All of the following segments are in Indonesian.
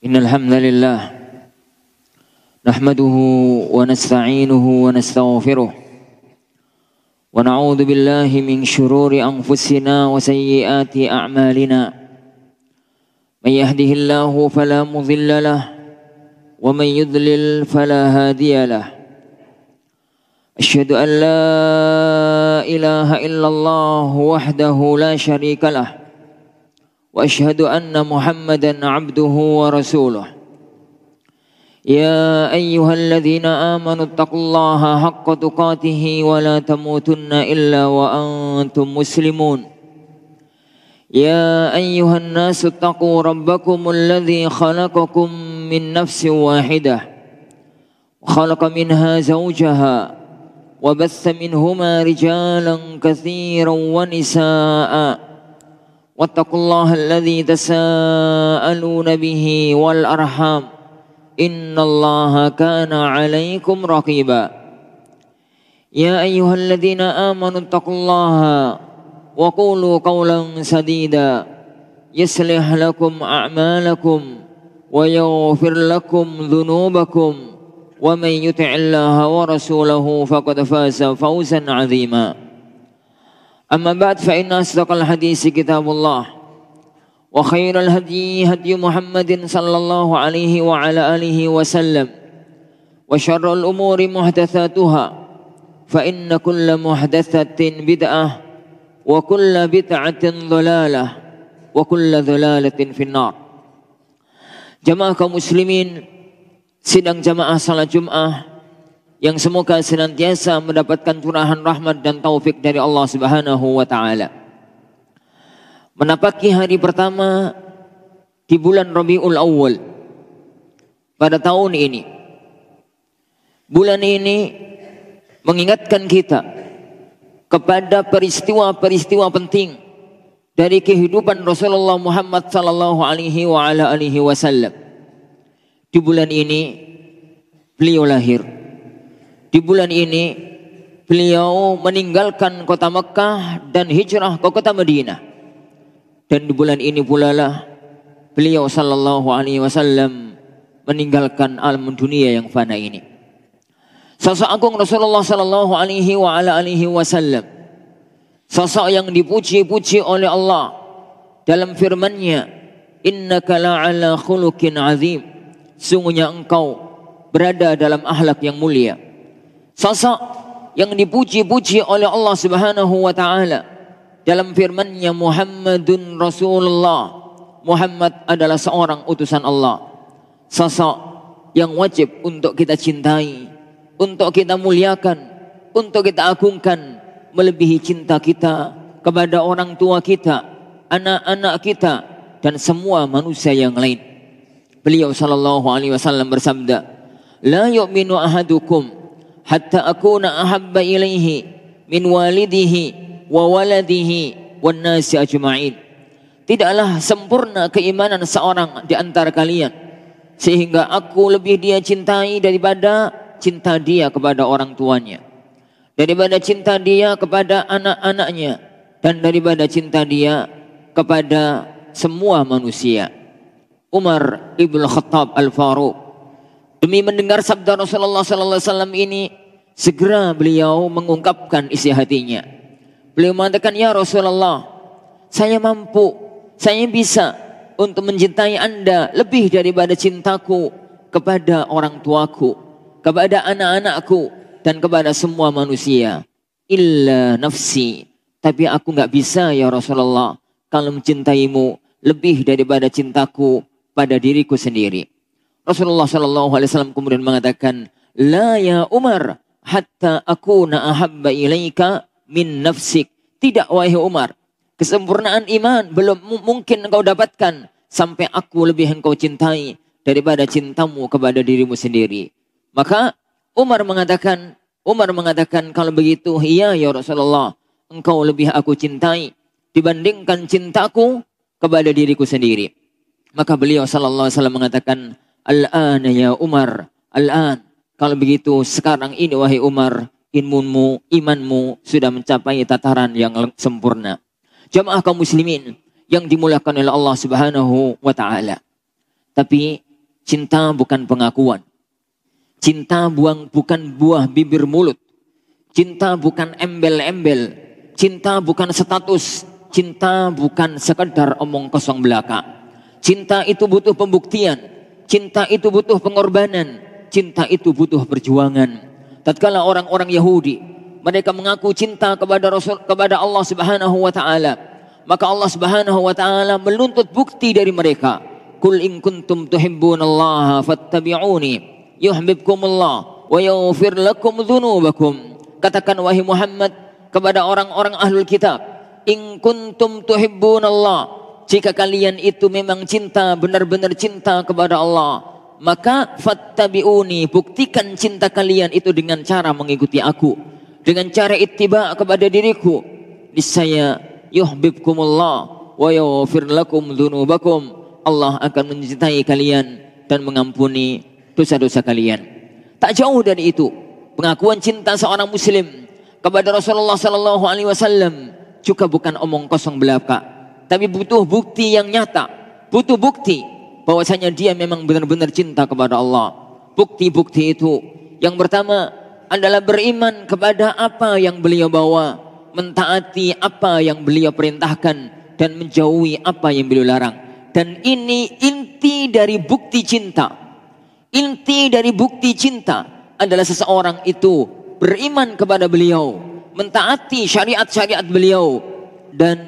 إن الحمد لله نحمده ونستعينه ونستغفره ونعوذ بالله من شرور أنفسنا وسيئات أعمالنا من يهده الله فلا مضل له ومن يضلل فلا هادي له أشهد أن لا إله إلا الله وحده لا شريك له وأشهد أن محمدا عبده ورسوله يا أيها الذين آمنوا اتقوا الله حق تقاته ولا تموتن إلا وأنتم مسلمون يا أيها الناس اتقوا ربكم الذي خلقكم من نفس واحدة وخلق منها زوجها وبث منهما رجالا كثيرا ونساء واتقوا الله الذي تساءلون به والأرحام إن الله كان عليكم رقيبا يا أيها الذين آمنوا اتقوا الله وقولوا قولا سديدا يصلح لكم أعمالكم ويغفر لكم ذنوبكم ومن يطع الله ورسوله فقد فاز فوزا عظيما أما بعد فإن أصدق الحديث كتاب الله وخير الهدي هدي محمد صلى الله عليه وعلى آله وسلم وشر الأمور محدثاتها فإن كل محدثة بدعة وكل بدعة ضلالة وكل ضلالة في النار. Jamaah kaum muslimin sidang jamaah salat Jum'ah yang semoga senantiasa mendapatkan curahan rahmat dan taufik dari Allah Subhanahu wa taala. Menapaki hari pertama di bulan Rabiul Awal pada tahun ini. Bulan ini mengingatkan kita kepada peristiwa-peristiwa penting dari kehidupan Rasulullah Muhammad sallallahu alaihi wasallam. Di bulan ini beliau lahir. Di bulan ini beliau meninggalkan kota Mekah dan hijrah ke kota Madinah. Dan di bulan ini pula lah beliau sallallahu alaihi wasallam meninggalkan alam dunia yang fana ini. Sosok agung Rasulullah sallallahu alaihi wasallam, sosok yang dipuji-puji oleh Allah dalam firman-Nya, innaka la'ala khuluqin azim, sungguhnya engkau berada dalam akhlak yang mulia. Sosok yang dipuji-puji oleh Allah Subhanahu wa taala dalam firman-Nya, Muhammadun Rasulullah, Muhammad adalah seorang utusan Allah. Sosok yang wajib untuk kita cintai, untuk kita muliakan, untuk kita agungkan, melebihi cinta kita kepada orang tua kita, anak-anak kita, dan semua manusia yang lain. Beliau sallallahu alaihi wasallam bersabda, la yu'minu ahadukum hatta akuna ahabba ilaihi min walidihi wa waladihi wan nasi ajma'in. Tidaklah sempurna keimanan seorang di antara kalian sehingga aku lebih dia cintai daripada cinta dia kepada orang tuanya, daripada cinta dia kepada anak-anaknya, dan daripada cinta dia kepada semua manusia. Umar ibn Khattab Al-Faruq demi mendengar sabda Rasulullah sallallahu alaihi wasallam ini, segera beliau mengungkapkan isi hatinya. Beliau mengatakan, ya Rasulullah, saya mampu, saya bisa untuk mencintai Anda lebih daripada cintaku kepada orang tuaku, kepada anak-anakku, dan kepada semua manusia. Illa nafsi, tapi aku gak bisa ya Rasulullah kalau mencintaimu lebih daripada cintaku pada diriku sendiri. Rasulullah SAW kemudian mengatakan, la ya Umar hatta akuna ahabba ilaika min nafsik. Tidak wahai Umar, kesempurnaan iman belum mungkin engkau dapatkan sampai aku lebih engkau cintai daripada cintamu kepada dirimu sendiri. Maka Umar mengatakan kalau begitu, iya ya Rasulullah, engkau lebih aku cintai dibandingkan cintaku kepada diriku sendiri. Maka beliau sallallahu alaihi wasallam mengatakan, al-ana ya Umar, al-an. Kalau begitu sekarang ini wahai Umar, imanmu sudah mencapai tataran yang sempurna. Jamaah kaum muslimin yang dimuliakan oleh Allah Subhanahu wa taala. Tapi Cinta bukan pengakuan. Cinta bukan buah bibir mulut. Cinta bukan embel-embel. Cinta bukan status. Cinta bukan sekedar omong kosong belaka. Cinta itu butuh pembuktian. Cinta itu butuh pengorbanan. Cinta itu butuh perjuangan. Tatkala orang-orang Yahudi mereka mengaku cinta kepada Allah Subhanahu wa taala, maka Allah Subhanahu wa taala menuntut bukti dari mereka. Qul in kuntum tuhibbunallaha fattabi'uni yuhibbukumullah wa yaghfir lakum dzunubakum. Katakan wahai Muhammad kepada orang-orang ahlul kitab, in kuntum tuhibbunallah, jika kalian itu memang cinta, benar-benar cinta kepada Allah, maka fattabi'uni, buktikan cinta kalian itu dengan cara mengikuti aku, dengan cara ittiba kepada diriku. Niscaya yuhibbukumullah wa yaghfir lakum dzunubakum, Allah akan mencintai kalian dan mengampuni dosa-dosa kalian. Tak jauh dari itu, pengakuan cinta seorang muslim kepada Rasulullah sallallahu alaihi wasallam juga bukan omong kosong belaka, tapi butuh bukti yang nyata, butuh bukti bahwasanya dia memang benar-benar cinta kepada Allah. Bukti-bukti itu yang pertama adalah beriman kepada apa yang beliau bawa, mentaati apa yang beliau perintahkan dan menjauhi apa yang beliau larang. Dan ini inti dari bukti cinta. Inti dari bukti cinta adalah seseorang itu beriman kepada beliau, mentaati syariat-syariat beliau, dan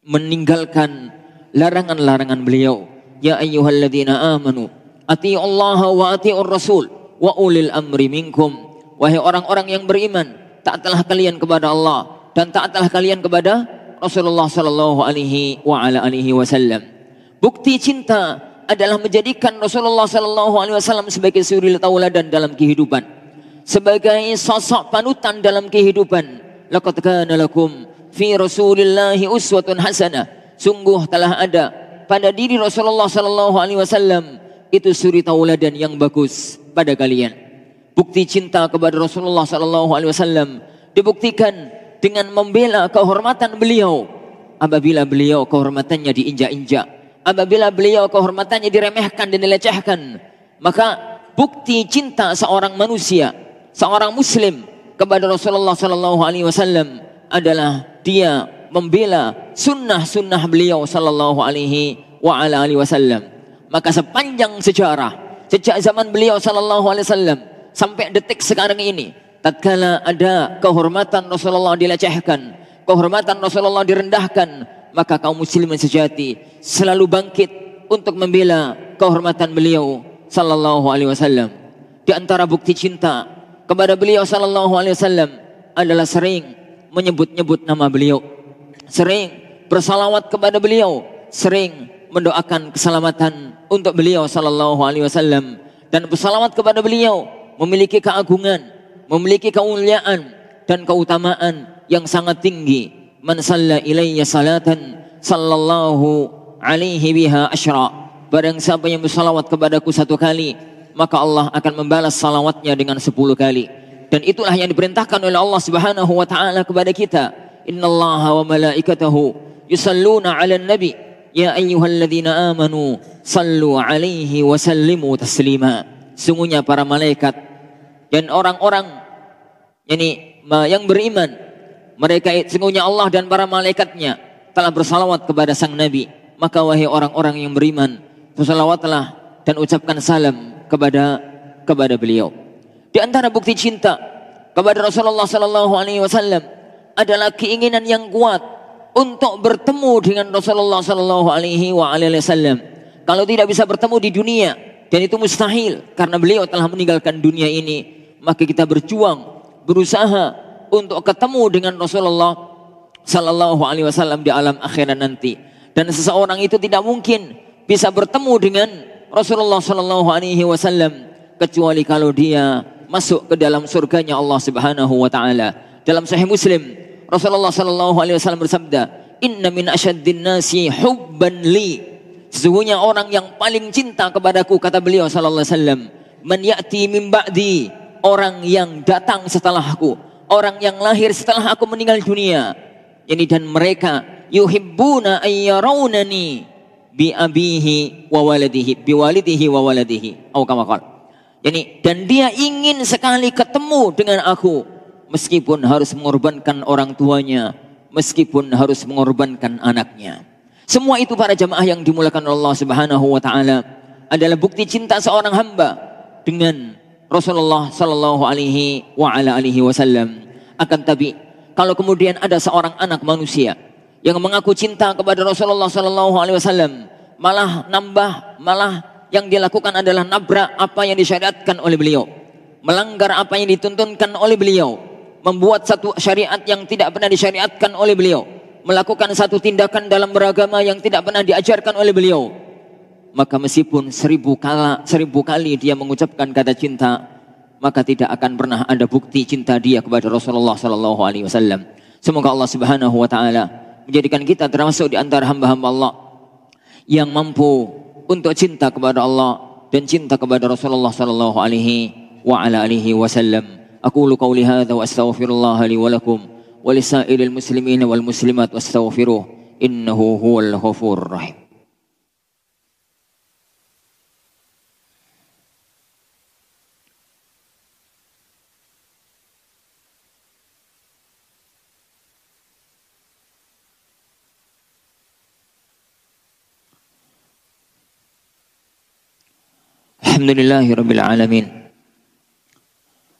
meninggalkan larangan-larangan beliau. Ya ayyuhalladzina amanu atiiullaha wa atiiur rasul wa ulil amri minkum. Wahai orang-orang yang beriman, taatlah kalian kepada Allah dan taatlah kalian kepada Rasulullah sallallahu alaihi wasallam. Bukti cinta adalah menjadikan Rasulullah sallallahu alaihi wasallam sebagai suri tauladan dalam kehidupan, sebagai sosok panutan dalam kehidupan. Laqad kana lakum fi Rasulillahi uswatun hasanah. Sungguh telah ada pada diri Rasulullah sallallahu alaihi wasallam itu suri tauladan yang bagus pada kalian. Bukti cinta kepada Rasulullah sallallahu alaihi wasallam dibuktikan dengan membela kehormatan beliau apabila beliau kehormatannya diinjak-injak, apabila beliau kehormatannya diremehkan dan dilecehkan. Maka bukti cinta seorang manusia, seorang muslim kepada Rasulullah sallallahu alaihi wasallam adalah dia membela sunnah-sunnah beliau sallallahu alaihi wasallam. Maka sepanjang sejarah, sejak zaman beliau sallallahu alaihi wasallam sampai detik sekarang ini, tatkala ada kehormatan Rasulullah dilecehkan, kehormatan Rasulullah direndahkan, maka kaum muslimin sejati selalu bangkit untuk membela kehormatan beliau sallallahu alaihi wasallam. Di antara bukti cinta kepada beliau sallallahu alaihi wasallam adalah sering menyebut-nyebut nama beliau, sering bersalawat kepada beliau, sering mendoakan keselamatan untuk beliau sallallahu alaihi wasallam, dan bersalawat kepada beliau memiliki keagungan, memiliki kemuliaan dan keutamaan yang sangat tinggi. Man salla ilayya salatan sallallahu alaihi biha asyra. Barang siapa yang bersalawat kepadaku 1 kali, maka Allah akan membalas salawatnya dengan 10 kali. Dan itulah yang diperintahkan oleh Allah Subhanahu wa taala kepada kita. Innallaha wa malaikatahu yusalluna 'alan nabi ya ayyuhalladzina amanu sallu 'alaihi wa sallimu taslima. Sungguhnya para malaikat dan orang-orang yang beriman, mereka sungguhnya Allah dan para malaikatnya telah bersalawat kepada sang Nabi. Maka wahai orang-orang yang beriman, bersalawatlah dan ucapkan salam kepada beliau. Di antara bukti cinta kepada Rasulullah sallallahu alaihi wasallam adalah keinginan yang kuat untuk bertemu dengan Rasulullah sallallahu alaihi wasallam. Kalau tidak bisa bertemu di dunia, dan itu mustahil karena beliau telah meninggalkan dunia ini, maka kita berjuang, berusaha untuk ketemu dengan Rasulullah sallallahu alaihi wasallam di alam akhirat nanti. Dan seseorang itu tidak mungkin bisa bertemu dengan Rasulullah sallallahu alaihi wasallam kecuali kalau dia masuk ke dalam surganya Allah Subhanahu wa taala. Dalam Sahih Muslim, Rasulullah sallallahu alaihi wasallam bersabda, "Inna min asyaddin nasi hubban li." Sesungguhnya orang yang paling cinta kepadaku, kata beliau sallallahu alaihi wasallam, "Man ya'ti min ba'di." Orang yang datang setelahku, orang yang lahir setelah aku meninggal dunia. Dan mereka yuhibbuna ayyarawnani bi abihi wa waladihi, bi walidihi wa waladihi, atau kama qala. Yani, dan dia ingin sekali ketemu dengan aku meskipun harus mengorbankan orang tuanya, meskipun harus mengorbankan anaknya. Semua itu para jamaah yang dimuliakan Allah Subhanahu wa taala adalah bukti cinta seorang hamba dengan Rasulullah sallallahu alaihi wa ala alihi wasallam. Akan tapi kalau kemudian ada seorang anak manusia yang mengaku cinta kepada Rasulullah sallallahu alaihi wasallam, malah yang dilakukan adalah nabrak apa yang disyariatkan oleh beliau, melanggar apa yang dituntunkan oleh beliau, membuat satu syariat yang tidak pernah disyariatkan oleh beliau, melakukan satu tindakan dalam beragama yang tidak pernah diajarkan oleh beliau, maka meskipun 1000 kali dia mengucapkan kata cinta, maka tidak akan pernah ada bukti cinta dia kepada Rasulullah sallallahu alaihi wasallam. Semoga Allah Subhanahu wa taala menjadikan kita termasuk di antara hamba-hamba Allah yang mampu untuk cinta kepada Allah dan cinta kepada Rasulullah sallallahu alaihi wa ala alihi wasallam. Aqulu qauli hadza wa astaghfirullah li wa lakum wa lisairil muslimin wal muslimat wastaghfiruh innahu huwal ghafurur rahim. Alhamdulillahi Rabbil Alamin.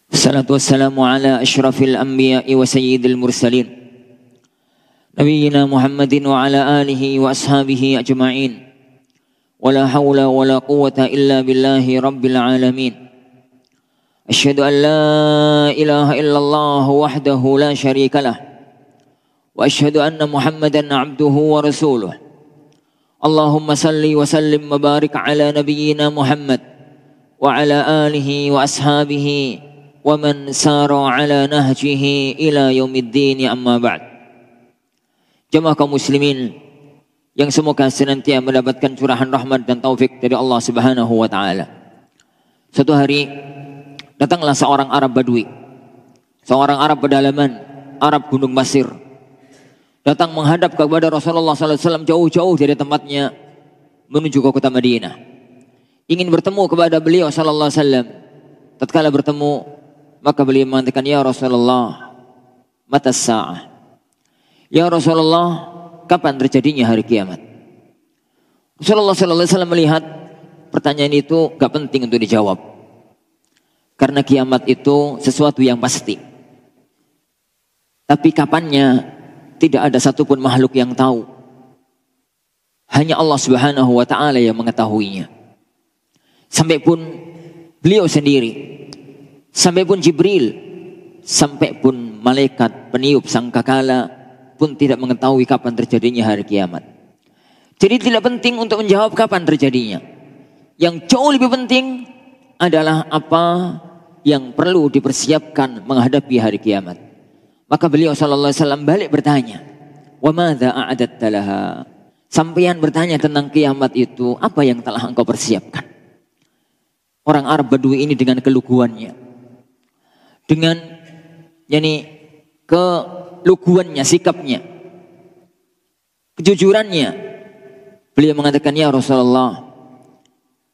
Assalatu wassalamu ala ashrafil anbiya'i wa sayyidil mursalin Nabiyyina Muhammadin wa ala alihi wa ashabihi ajma'in. Wa la hawla wa la quwwata illa billahi Rabbil Alamin. Asyhadu an la ilaha illallah wahdahu la syarika lah. Wa asyhadu anna Muhammadan abduhu wa rasuluh. Allahumma salli wa sallim wa barik ala nabiyyina Muhammad wa ala alihi wa ashabihi wa man sara ala nahjihi ila yaumiddin, amma ba'd. Jemaah kaum muslimin yang semoga senantiasa mendapatkan curahan rahmat dan taufik dari Allah Subhanahu wa taala. Suatu hari datanglah seorang Arab Badui, seorang Arab pedalaman, Arab Gunung Masir, datang menghadap kepada Rasulullah sallallahu alaihi wasallam jauh-jauh dari tempatnya menuju ke kota Madinah, ingin bertemu kepada beliau sallallahu alaihi wasallam. Tatkala bertemu, maka beliau mengatakan, "Ya Rasulullah, mata sa'ah?" Ya Rasulullah, kapan terjadinya hari kiamat? Rasulullah sallallahu alaihi wasallam melihat pertanyaan itu gak penting untuk dijawab, karena kiamat itu sesuatu yang pasti. Tapi kapannya tidak ada satupun makhluk yang tahu. Hanya Allah Subhanahu wa taala yang mengetahuinya. Sampai pun beliau sendiri, sampai pun Jibril, sampai pun malaikat peniup sangkakala pun tidak mengetahui kapan terjadinya hari kiamat. Jadi tidak penting untuk menjawab kapan terjadinya. Yang jauh lebih penting adalah apa yang perlu dipersiapkan menghadapi hari kiamat. Maka beliau sallallahu alaihi wasallam balik bertanya, "Wa madza a'adatta laha?" Sampeyan bertanya tentang kiamat itu, apa yang telah engkau persiapkan? Orang Arab Badui ini dengan keluguannya, dengan keluguannya, sikapnya, kejujurannya, beliau mengatakan, "Ya Rasulullah,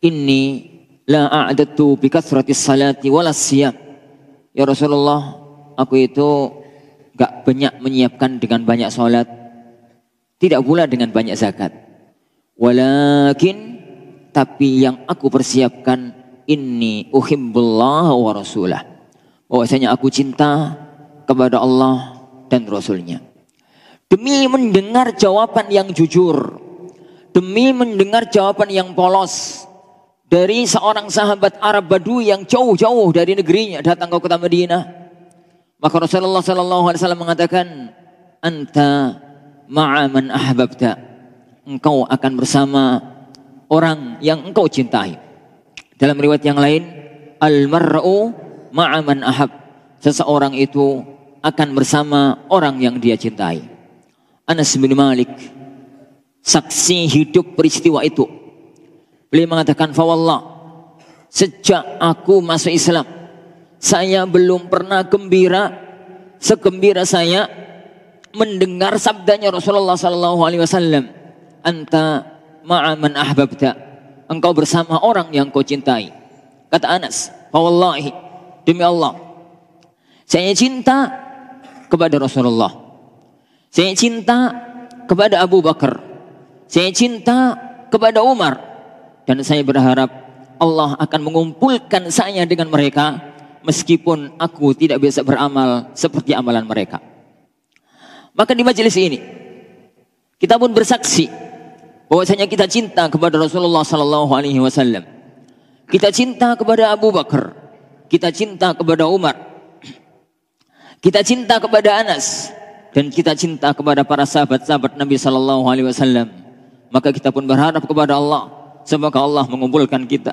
inni la a'adatu bi kasratis salati walas siyam." Ya Rasulullah, aku itu gak banyak menyiapkan dengan banyak salat, tidak pula dengan banyak zakat. Walakin, tapi yang aku persiapkan, inni uhibbullah wa rasulah, bahwasanya aku cinta kepada Allah dan Rasulnya. Demi mendengar jawaban yang jujur, demi mendengar jawaban yang polos dari seorang sahabat Arab Badui yang jauh-jauh dari negerinya datang ke kota Madinah, maka Rasulullah sallallahu alaihi wasallam mengatakan, "Anta ma'a man ahbabta." Engkau akan bersama orang yang engkau cintai. Dalam riwayat yang lain, "Al-mar'u ma'a man ahab." Seseorang itu akan bersama orang yang dia cintai. Anas bin Malik, saksi hidup peristiwa itu, beliau mengatakan, "Fawallah, sejak aku masuk Islam, saya belum pernah gembira segembira saya mendengar sabdanya Rasulullah sallallahu alaihi wasallam, anta ma'a man ahbabta. Engkau bersama orang yang kau cintai. Kata Anas, "Fa wallahi, demi Allah, saya cinta kepada Rasulullah. Saya cinta kepada Abu Bakar. Saya cinta kepada Umar. Dan saya berharap Allah akan mengumpulkan saya dengan mereka meskipun aku tidak bisa beramal seperti amalan mereka." Maka di majelis ini kita pun bersaksi bahwasanya kita cinta kepada Rasulullah sallallahu alaihi wasallam. Kita cinta kepada Abu Bakar. Kita cinta kepada Umar. Kita cinta kepada Anas dan kita cinta kepada para sahabat-sahabat Nabi sallallahu alaihi wasallam. Maka kita pun berharap kepada Allah, semoga Allah mengumpulkan kita.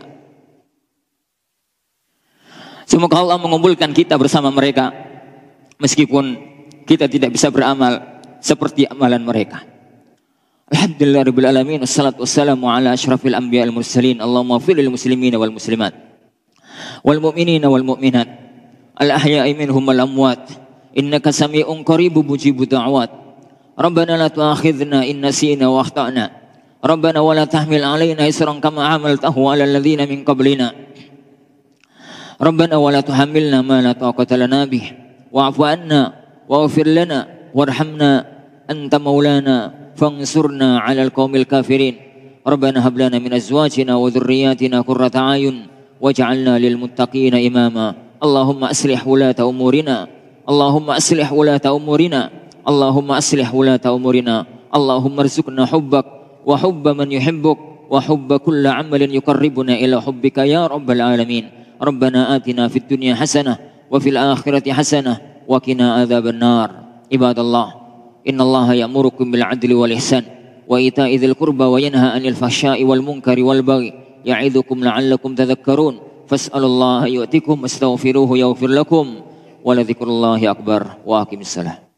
Semoga Allah mengumpulkan kita bersama mereka meskipun kita tidak bisa beramal seperti amalan mereka. Alhamdulillah rabbil alamin, wassalatu wassalamu ala asyrafil anbiya wal mursalin. Allahumma ighfir lil muslimina wal muslimat wal mu'minina wal mu'minat al ahya'i minhum wal amwat innaka sami'un qaribun mujibud da'wat. Rabbana la tu'akhidhna in nasina wa akhtana. Rabbana wa la tahmil 'alaina isran kama 'amaltahu 'ala alladhina min qablina. Rabbana wa la tuhammilna ma la taqata lana bih wa'fu 'anna waghfir lana warhamna anta maulana فانصرنا على القوم الكافرين. ربنا هب لنا من أزواجنا وذرياتنا قرة أعين واجعلنا للمتقين إماما. اللهم أصلح ولاة أمورنا. اللهم أصلح ولاة أمورنا. اللهم أصلح ولاة أمورنا. اللهم ارزقنا حبك وحب من يحبك وحب كل عمل يقربنا إلى حبك يا رب العالمين. ربنا آتنا في الدنيا حسنة وفي الآخرة حسنة وقنا عذاب النار. عباد الله، إن الله يأمركم بالعدل والإحسان وإيتاء ذي القربى وينهى عن الفحشاء والمنكر والبغي يعظكم لعلكم تذكرون. فاسألوا الله يؤتكم واستغفروه يغفر لكم ولذكر الله أكبر. وأقم الصلاة.